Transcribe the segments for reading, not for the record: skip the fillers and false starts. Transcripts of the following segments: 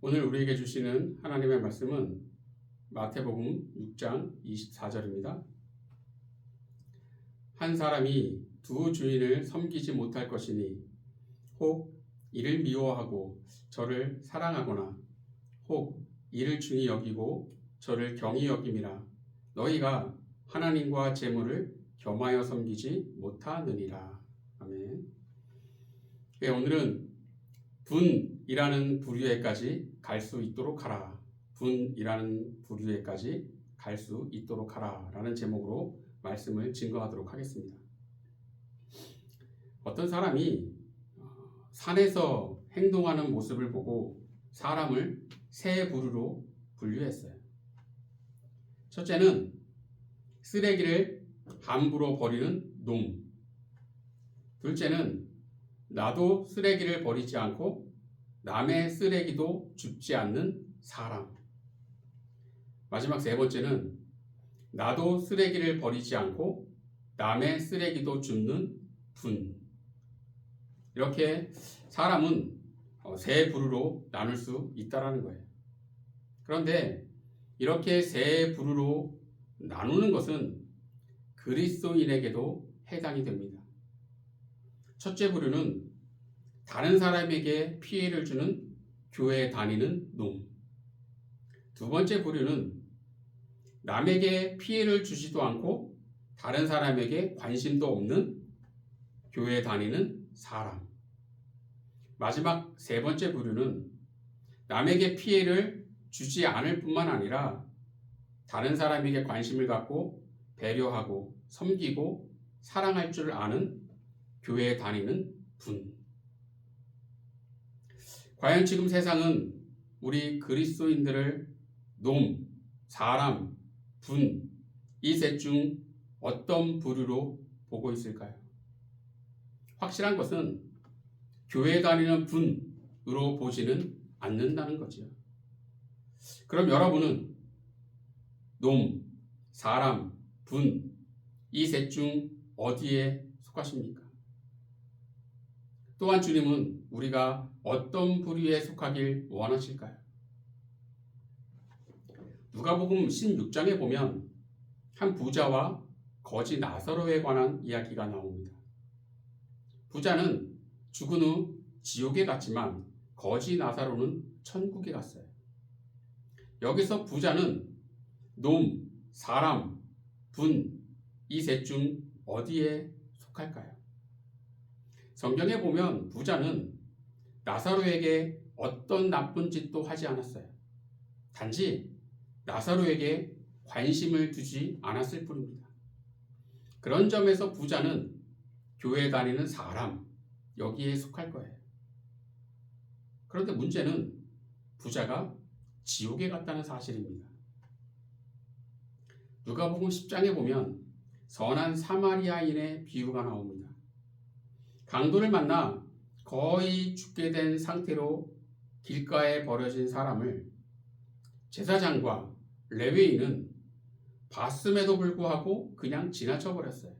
오늘 우리에게 주시는 하나님의 말씀은 마태복음 6장 24절입니다. 한 사람이 두 주인을 섬기지 못할 것이니 혹 이를 미워하고 저를 사랑하거나 혹 이를 중히 여기고 저를 경히 여김이라 너희가 하나님과 재물을 겸하여 섬기지 못하느니라. 아멘. 오늘은 분이라는 부류에까지 갈 수 있도록 하라. 분이라는 부류에까지 갈 수 있도록 하라. 라는 제목으로 말씀을 증거하도록 하겠습니다. 어떤 사람이 산에서 행동하는 모습을 보고 사람을 세 부류로 분류했어요. 첫째는 쓰레기를 함부로 버리는 놈. 둘째는 나도 쓰레기를 버리지 않고 남의 쓰레기도 줍지 않는 사람. 마지막 세 번째는 나도 쓰레기를 버리지 않고 남의 쓰레기도 줍는 분. 이렇게 사람은 세 부류로 나눌 수 있다는 거예요. 그런데 이렇게 세 부류로 나누는 것은 그리스도인에게도 해당이 됩니다. 첫째 부류는 다른 사람에게 피해를 주는 교회 다니는 놈. 두 번째 부류는 남에게 피해를 주지도 않고 다른 사람에게 관심도 없는 교회 다니는 사람. 마지막 세 번째 부류는 남에게 피해를 주지 않을 뿐만 아니라 다른 사람에게 관심을 갖고 배려하고 섬기고 사랑할 줄 아는 교회에 다니는 분. 과연 지금 세상은 우리 그리스도인들을 놈, 사람, 분, 이 셋 중 어떤 부류로 보고 있을까요? 확실한 것은 교회에 다니는 분으로 보지는 않는다는 거죠. 그럼 여러분은 놈, 사람, 분, 이 셋 중 어디에 속하십니까? 또한 주님은 우리가 어떤 부류에 속하길 원하실까요? 누가복음 16장에 보면 한 부자와 거지 나사로에 관한 이야기가 나옵니다. 부자는 죽은 후 지옥에 갔지만 거지 나사로는 천국에 갔어요. 여기서 부자는 놈, 사람, 분, 이 셋 중 어디에 속할까요? 성경에 보면 부자는 나사로에게 어떤 나쁜 짓도 하지 않았어요. 단지 나사로에게 관심을 두지 않았을 뿐입니다. 그런 점에서 부자는 교회 다니는 사람, 여기에 속할 거예요. 그런데 문제는 부자가 지옥에 갔다는 사실입니다. 누가복음 10장에 보면 선한 사마리아인의 비유가 나옵니다. 강도를 만나 거의 죽게 된 상태로 길가에 버려진 사람을 제사장과 레위인은 봤음에도 불구하고 그냥 지나쳐 버렸어요.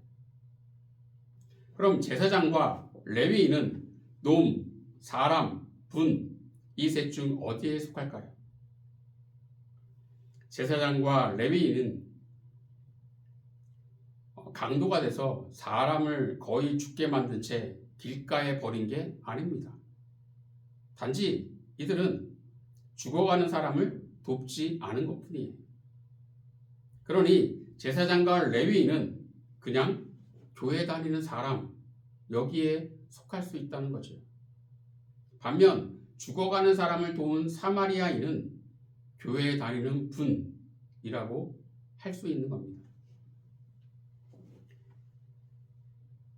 그럼 제사장과 레위인은 놈, 사람, 분, 이 셋 중 어디에 속할까요? 제사장과 레위인은 강도가 돼서 사람을 거의 죽게 만든 채 길가에 버린 게 아닙니다. 단지 이들은 죽어가는 사람을 돕지 않은 것뿐이에요. 그러니 제사장과 레위인은 그냥 교회 다니는 사람, 여기에 속할 수 있다는 거죠. 반면 죽어가는 사람을 도운 사마리아인은 교회에 다니는 분이라고 할 수 있는 겁니다.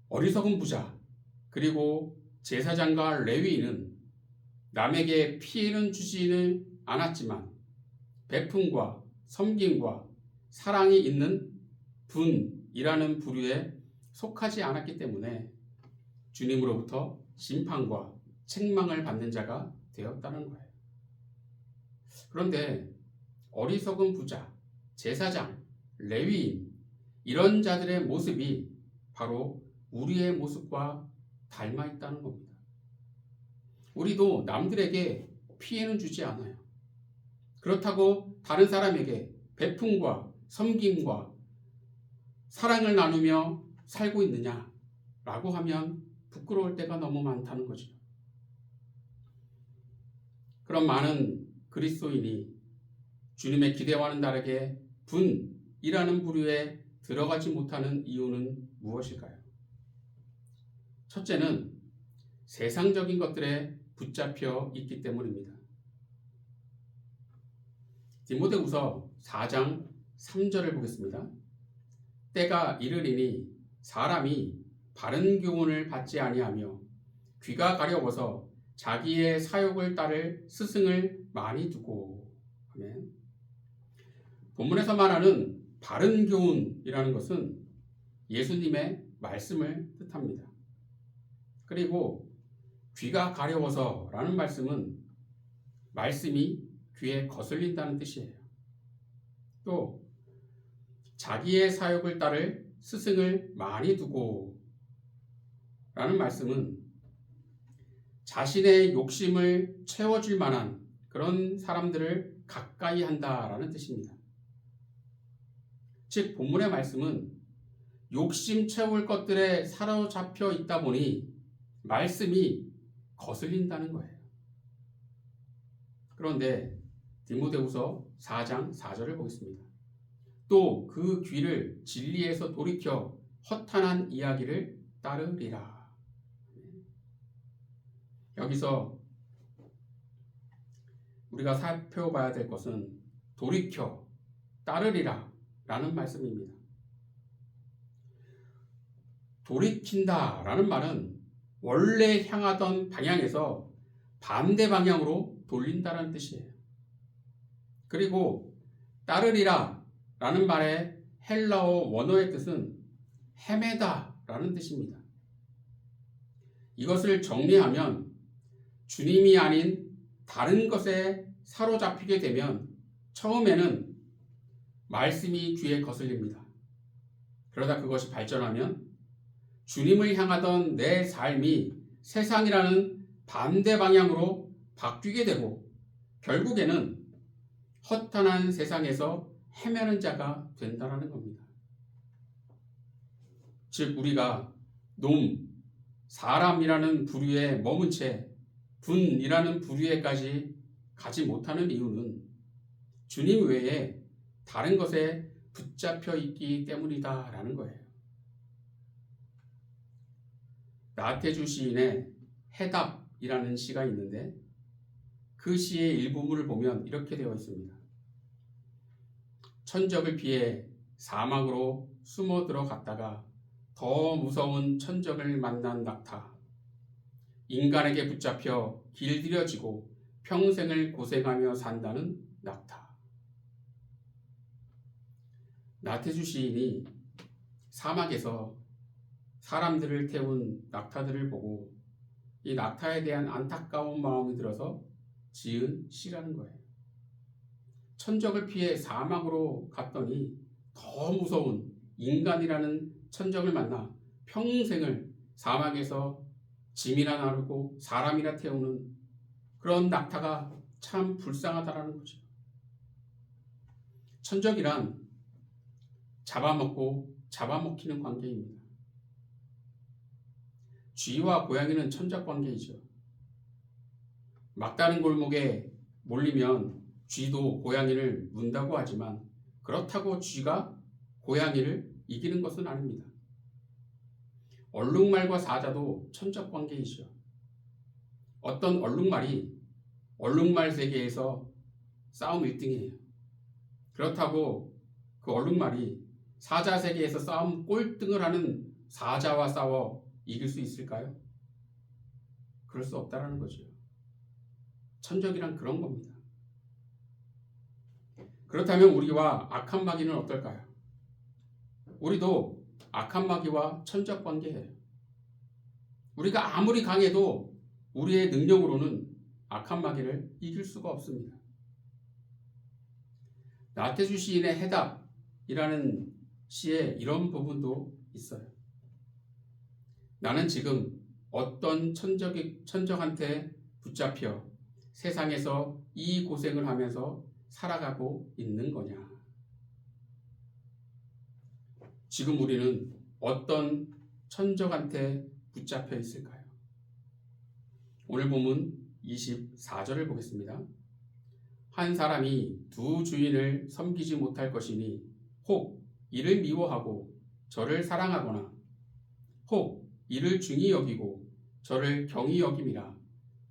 어리석은 부자 그리고 제사장과 레위인은 남에게 피해는 주지는 않았지만 베품과 섬김과 사랑이 있는 분이라는 부류에 속하지 않았기 때문에 주님으로부터 심판과 책망을 받는 자가 되었다는 거예요. 그런데 어리석은 부자, 제사장, 레위인 이런 자들의 모습이 바로 우리의 모습과 닮아 있다는 겁니다. 우리도 남들에게 피해는 주지 않아요. 그렇다고 다른 사람에게 베품과 섬김과 사랑을 나누며 살고 있느냐라고 하면 부끄러울 때가 너무 많다는 거죠. 그런 많은 그리스도인이 주님의 기대와는 다르게 분이라는 부류에 들어가지 못하는 이유는 무엇일까요? 첫째는 세상적인 것들에 붙잡혀 있기 때문입니다. 디모데후서 4장 3절을 보겠습니다. 때가 이르리니 사람이 바른 교훈을 받지 아니하며 귀가 가려워서 자기의 사욕을 따를 스승을 많이 두고. 아멘. 본문에서 말하는 바른 교훈이라는 것은 예수님의 말씀을 뜻합니다. 그리고 귀가 가려워서 라는 말씀은 말씀이 귀에 거슬린다는 뜻이에요. 또 자기의 사욕을 따를 스승을 많이 두고 라는 말씀은 자신의 욕심을 채워줄 만한 그런 사람들을 가까이 한다라는 뜻입니다. 즉 본문의 말씀은 욕심 채울 것들에 사로잡혀 있다 보니 말씀이 거슬린다는 거예요. 그런데 디모데후서 4장 4절을 보겠습니다. 또 그 귀를 진리에서 돌이켜 허탄한 이야기를 따르리라. 여기서 우리가 살펴봐야 될 것은 돌이켜 따르리라 라는 말씀입니다. 돌이킨다 라는 말은 원래 향하던 방향에서 반대 방향으로 돌린다는 뜻이에요. 그리고 따르리라 라는 말의 헬라어 원어의 뜻은 헤매다 라는 뜻입니다. 이것을 정리하면 주님이 아닌 다른 것에 사로잡히게 되면 처음에는 말씀이 귀에 거슬립니다. 그러다 그것이 발전하면 주님을 향하던 내 삶이 세상이라는 반대 방향으로 바뀌게 되고 결국에는 허탄한 세상에서 헤매는 자가 된다는 겁니다. 즉 우리가 놈, 사람이라는 부류에 머문 채 분이라는 부류에까지 가지 못하는 이유는 주님 외에 다른 것에 붙잡혀 있기 때문이다라는 거예요. 나태주 시인의 해답이라는 시가 있는데 그 시의 일부분을 보면 이렇게 되어 있습니다. 천적을 피해 사막으로 숨어 들어갔다가 더 무서운 천적을 만난 낙타. 인간에게 붙잡혀 길들여지고 평생을 고생하며 산다는 낙타. 나태주 시인이 사막에서 사람들을 태운 낙타들을 보고 이 낙타에 대한 안타까운 마음이 들어서 지은 시라는 거예요. 천적을 피해 사막으로 갔더니 더 무서운 인간이라는 천적을 만나 평생을 사막에서 짐이나 나르고 사람이나 태우는 그런 낙타가 참 불쌍하다라는 거죠. 천적이란 잡아먹고 잡아먹히는 관계입니다. 쥐와 고양이는 천적 관계이죠. 막다른 골목에 몰리면 쥐도 고양이를 문다고 하지만 그렇다고 쥐가 고양이를 이기는 것은 아닙니다. 얼룩말과 사자도 천적 관계이죠. 어떤 얼룩말이 얼룩말 세계에서 싸움 1등이에요. 그렇다고 그 얼룩말이 사자 세계에서 싸움 꼴등을 하는 사자와 싸워 이길 수 있을까요? 그럴 수 없다라는 거죠. 천적이란 그런 겁니다. 그렇다면 우리와 악한 마귀는 어떨까요? 우리도 악한 마귀와 천적 관계예요. 우리가 아무리 강해도 우리의 능력으로는 악한 마귀를 이길 수가 없습니다. 나태주 시인의 해답이라는 시에 이런 부분도 있어요. 나는 지금 어떤 천적한테 붙잡혀 세상에서 이 고생을 하면서 살아가고 있는 거냐? 지금 우리는 어떤 천적한테 붙잡혀 있을까요? 오늘 본문 24절을 보겠습니다. 한 사람이 두 주인을 섬기지 못할 것이니 혹 이를 미워하고 저를 사랑하거나 혹 이를 중히 여기고 저를 경히 여김이라.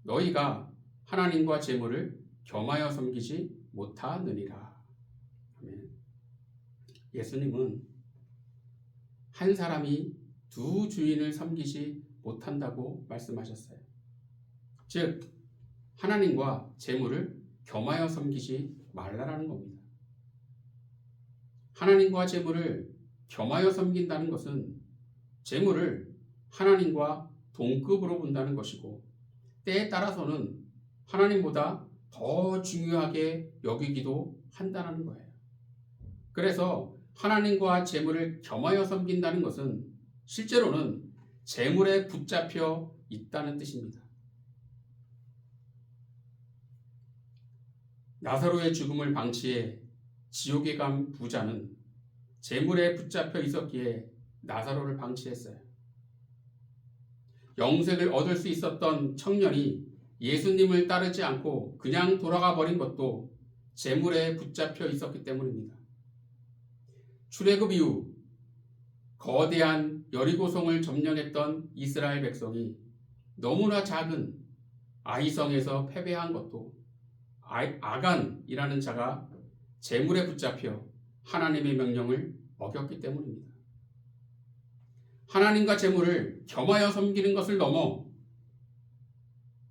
너희가 하나님과 재물을 겸하여 섬기지 못하느니라. 아멘. 예수님은 한 사람이 두 주인을 섬기지 못한다고 말씀하셨어요. 즉 하나님과 재물을 겸하여 섬기지 말라라는 겁니다. 하나님과 재물을 겸하여 섬긴다는 것은 재물을 하나님과 동급으로 본다는 것이고 때에 따라서는 하나님보다 더 중요하게 여기기도 한다는 거예요. 그래서 하나님과 재물을 겸하여 섬긴다는 것은 실제로는 재물에 붙잡혀 있다는 뜻입니다. 나사로의 죽음을 방치해 지옥에 간 부자는 재물에 붙잡혀 있었기에 나사로를 방치했어요. 영생을 얻을 수 있었던 청년이 예수님을 따르지 않고 그냥 돌아가 버린 것도 재물에 붙잡혀 있었기 때문입니다. 출애굽 이후 거대한 여리고성을 점령했던 이스라엘 백성이 너무나 작은 아이성에서 패배한 것도 아간이라는 자가 재물에 붙잡혀 하나님의 명령을 어겼기 때문입니다. 하나님과 재물을 겸하여 섬기는 것을 넘어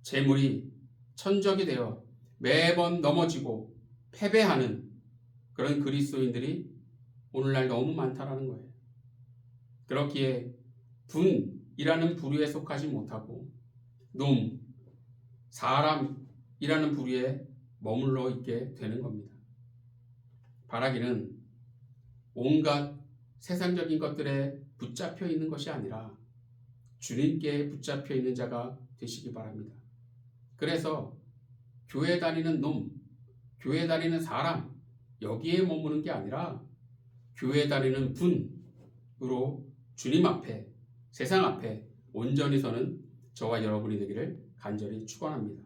재물이 천적이 되어 매번 넘어지고 패배하는 그런 그리스도인들이 오늘날 너무 많다라는 거예요. 그렇기에 분이라는 부류에 속하지 못하고 놈, 사람이라는 부류에 머물러 있게 되는 겁니다. 바라기는 온갖 세상적인 것들에 붙잡혀 있는 것이 아니라 주님께 붙잡혀 있는 자가 되시기 바랍니다. 그래서 교회 다니는 놈, 교회 다니는 사람 여기에 머무는 게 아니라 교회 다니는 분으로 주님 앞에, 세상 앞에 온전히 서는 저와 여러분이 되기를 간절히 축원합니다.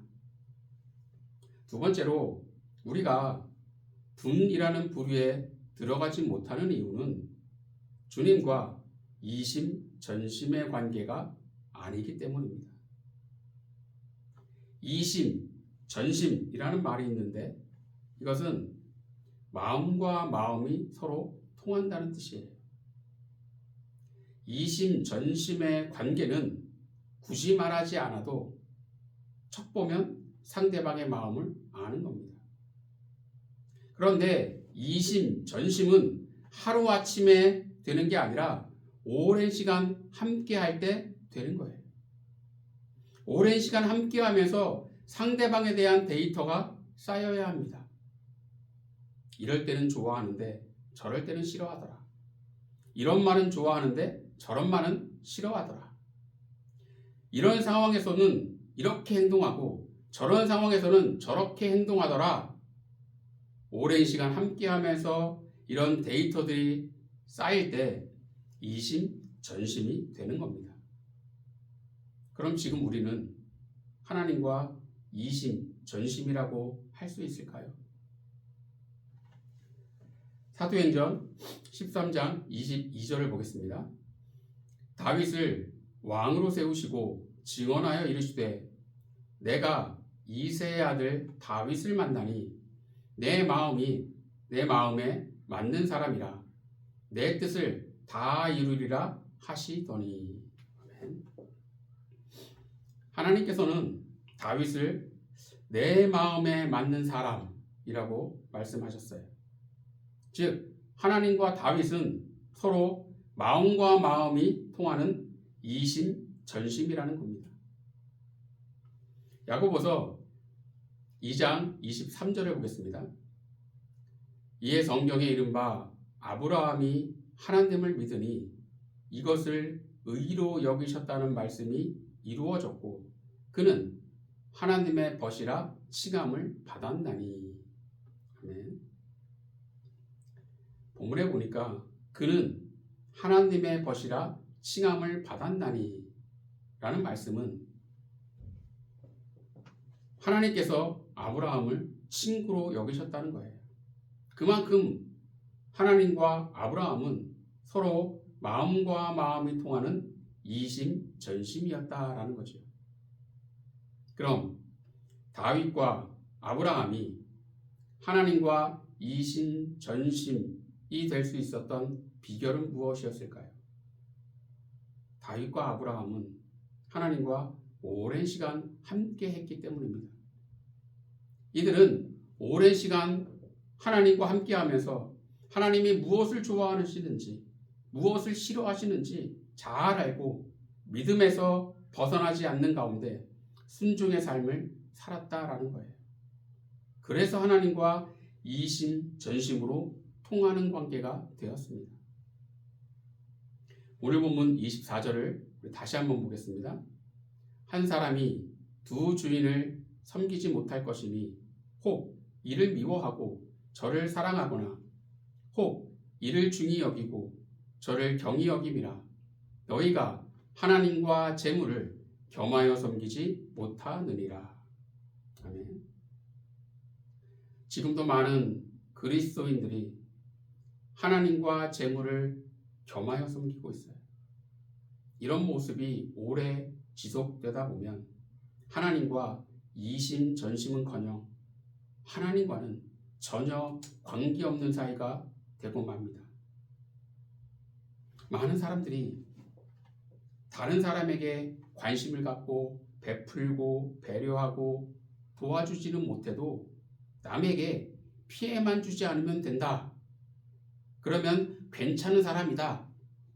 두 번째로 우리가 분이라는 부류에 들어가지 못하는 이유는 주님과 이심, 전심의 관계가 아니기 때문입니다. 이심, 전심이라는 말이 있는데 이것은 마음과 마음이 서로 통한다는 뜻이에요. 이심, 전심의 관계는 굳이 말하지 않아도 척 보면 상대방의 마음을 아는 겁니다. 그런데 이심, 전심은 하루아침에 되는 게 아니라 오랜 시간 함께 할 때 되는 거예요. 오랜 시간 함께 하면서 상대방에 대한 데이터가 쌓여야 합니다. 이럴 때는 좋아하는데 저럴 때는 싫어하더라. 이런 말은 좋아하는데 저런 말은 싫어하더라. 이런 상황에서는 이렇게 행동하고 저런 상황에서는 저렇게 행동하더라. 오랜 시간 함께 하면서 이런 데이터들이 쌓일 때 이심, 전심이 되는 겁니다. 그럼 지금 우리는 하나님과 이심, 전심이라고 할 수 있을까요? 사도행전 13장 22절을 보겠습니다. 다윗을 왕으로 세우시고 증언하여 이르시되 내가 이새의 아들 다윗을 만나니 내 마음에 맞는 사람이라 내 뜻을 다 이루리라 하시더니. 아멘. 하나님께서는 다윗을 내 마음에 맞는 사람이라고 말씀하셨어요. 즉 하나님과 다윗은 서로 마음과 마음이 통하는 이심, 전심이라는 겁니다. 야고보서 2장 23절을 보겠습니다. 이에 성경에 이른바 아브라함이 하나님을 믿으니 이것을 의로 여기셨다는 말씀이 이루어졌고 그는 하나님의 벗이라 칭함을 받았나니. 아멘. 본문에 보니까 그는 하나님의 벗이라 칭함을 받았나니 라는 말씀은 하나님께서 아브라함을 친구로 여기셨다는 거예요. 그만큼 하나님과 아브라함은 서로 마음과 마음이 통하는 이심전심이었다라는 거죠. 그럼 다윗과 아브라함이 하나님과 이심전심이 될 수 있었던 비결은 무엇이었을까요? 다윗과 아브라함은 하나님과 오랜 시간 함께 했기 때문입니다. 이들은 오랜 시간 하나님과 함께 하면서 하나님이 무엇을 좋아하시는지, 무엇을 싫어하시는지 잘 알고 믿음에서 벗어나지 않는 가운데 순종의 삶을 살았다라는 거예요. 그래서 하나님과 이심전심으로 통하는 관계가 되었습니다. 오늘 본문 24절을 다시 한번 보겠습니다. 한 사람이 두 주인을 섬기지 못할 것이니 혹 이를 미워하고 저를 사랑하거나 혹 이를 중히 여기고 저를 경히 여김이라. 너희가 하나님과 재물을 겸하여 섬기지 못하느니라. 아멘. 지금도 많은 그리스도인들이 하나님과 재물을 겸하여 섬기고 있어요. 이런 모습이 오래 지속되다 보면 하나님과 이심전심은커녕 하나님과는 전혀 관계없는 사이가 되고 맙니다. 많은 사람들이 다른 사람에게 관심을 갖고 베풀고 배려하고 도와주지는 못해도 남에게 피해만 주지 않으면 된다. 그러면 괜찮은 사람이다.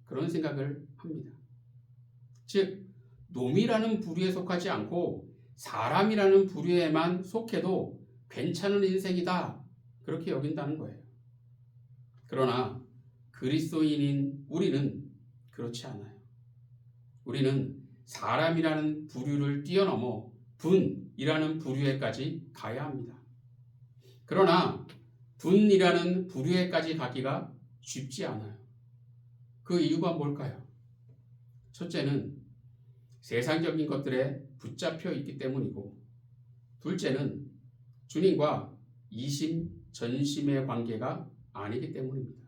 그런 생각을 합니다. 즉, 놈이라는 부류에 속하지 않고 사람이라는 부류에만 속해도 괜찮은 인생이다. 그렇게 여긴다는 거예요. 그러나 그리스도인인 우리는 그렇지 않아요. 우리는 사람이라는 부류를 뛰어넘어 분이라는 부류에까지 가야 합니다. 그러나 분이라는 부류에까지 가기가 쉽지 않아요. 그 이유가 뭘까요? 첫째는 세상적인 것들에 붙잡혀 있기 때문이고, 둘째는 주님과 이심전심의 관계가 아니기 때문입니다.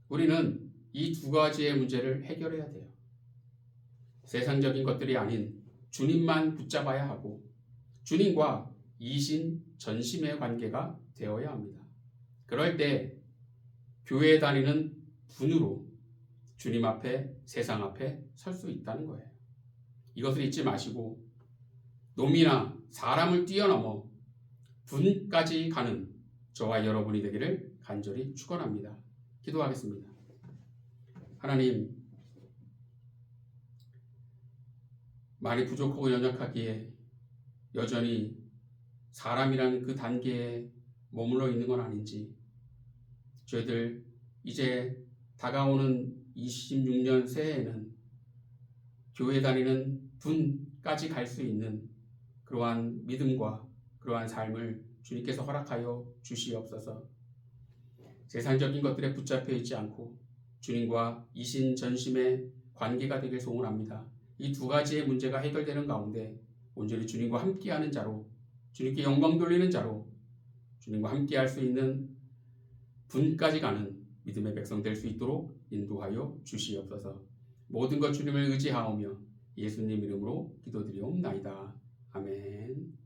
우리는 이 두 가지의 문제를 해결해야 돼요. 세상적인 것들이 아닌 주님만 붙잡아야 하고 주님과 이심전심의 관계가 되어야 합니다. 그럴 때 교회에 다니는 분으로 주님 앞에, 세상 앞에 설 수 있다는 거예요. 이것을 잊지 마시고 놈이나 사람을 뛰어넘어 분까지 가는 저와 여러분이 되기를 간절히 축원합니다. 기도하겠습니다. 하나님, 많이 부족하고 연약하기에 여전히 사람이라는 그 단계에 머물러 있는 건 아닌지, 저희들 이제 다가오는 26년 새해에는 교회 다니는 분까지 갈 수 있는 그러한 믿음과 그러한 삶을 주님께서 허락하여 주시옵소서. 세상적인 것들에 붙잡혀 있지 않고 주님과 이심전심의 관계가 되길 소원합니다. 이 두 가지의 문제가 해결되는 가운데 온전히 주님과 함께하는 자로, 주님께 영광 돌리는 자로 주님과 함께할 수 있는 분까지 가는 믿음의 백성 될 수 있도록 인도하여 주시옵소서. 모든 것 주님을 의지하오며 예수님 이름으로 기도드리옵나이다. 아멘.